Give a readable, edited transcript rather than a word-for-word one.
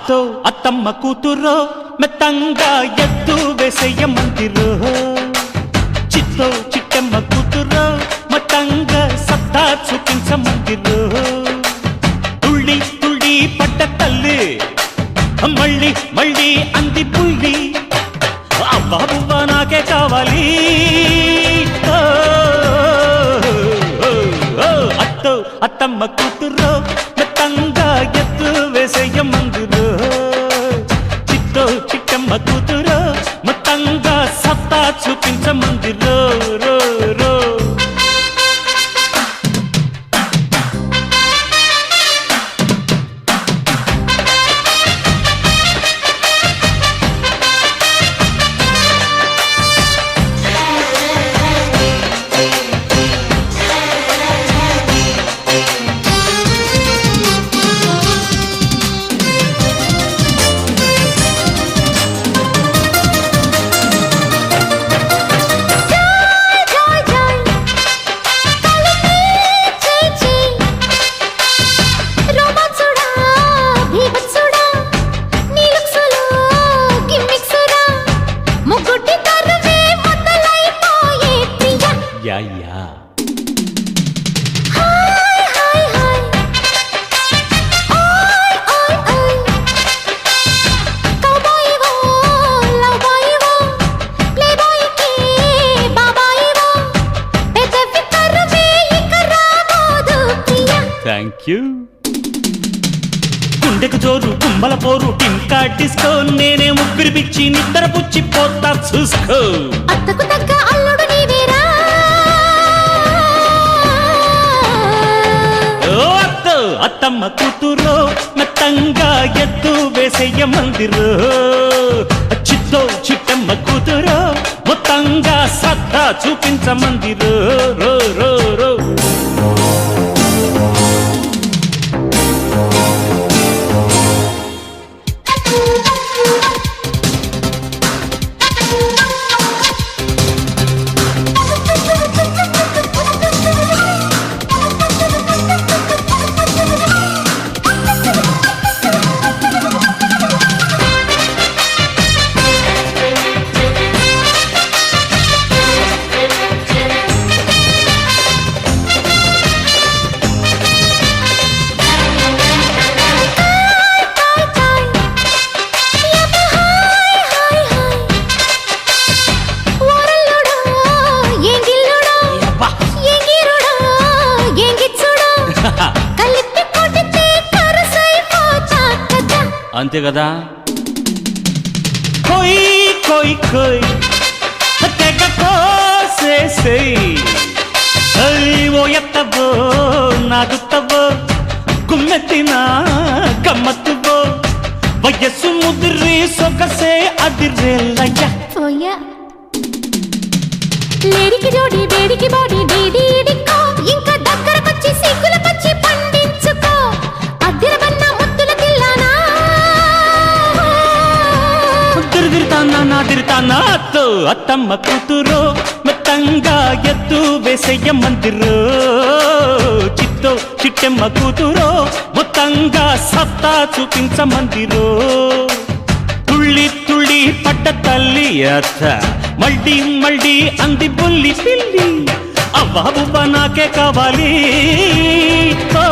అత్తో అత్తమ్మ కూతురో మెత్తంగా ఎత్తు వేసేయమందిరో చిత్తో చిట్టమ్మ కూతురో మత్తంగా సత్తా చూపించమందిరో తుళ్ళి తుళ్ళి పట్ట తల్లి మళ్ళీ మళ్ళీ అంది పుల్లి అవ్వ నాకే కావాలి అత్తో అత్తమ్మ కూతురో మెత్తంగా ఎత్తు వేసేయమందిరో చిత్తో చిట్టమ్మ కూతురో మొత్తంగా సత్తా చూపించమందిరో రో రో గుండెకు జోరు గుమ్మల పోరు టింకా డిస్కో నేనే ముగ్గురి పిచ్చి నిద్ర పుచ్చి పోతా చూసుకో అత్తకు తగ్గ అల్లుడు నీవేరా అత్తో అత్తమ్మ కూతురో మెత్తంగా ఎత్తు వేసేయమందిరో చిత్తో చిట్టమ్మ కూతురో మొత్తంగా సత్తా చూపించమందిరో రో రో రో అంతే కదా కోయి కోయి కోయి తెగ కోసేసేయ్ ఓ ఎత్తబో నాగుత్తబో గుమ్మెత్తిన గమ్మత్తుబో వయస్సు ముదిరి సొగసే అదిరేలయ్య లేడికి జోడి వేడికి బాడీ డీడీడికో ఇంకా దగ్గరకొచ్చి సిగ్గుల పచ్చి పండించుకో అద్దెరబన్న ముద్దుల తిల్లానా తిరుతానా అత్తో అత్తమ్మ కూతురో మెత్తంగా ఎత్తు వేసేయమందిరో చిత్తో చిట్టమ్మ కూతురో మొత్తంగా సత్తా చూపించమందిరో తుళ్ళి తుళ్ళి పట్ట తల్లి అత్త మళ్ళీ మళ్ళీ అంది బుల్లి పిల్లి అవ్వ నాకే కావాలి ఓ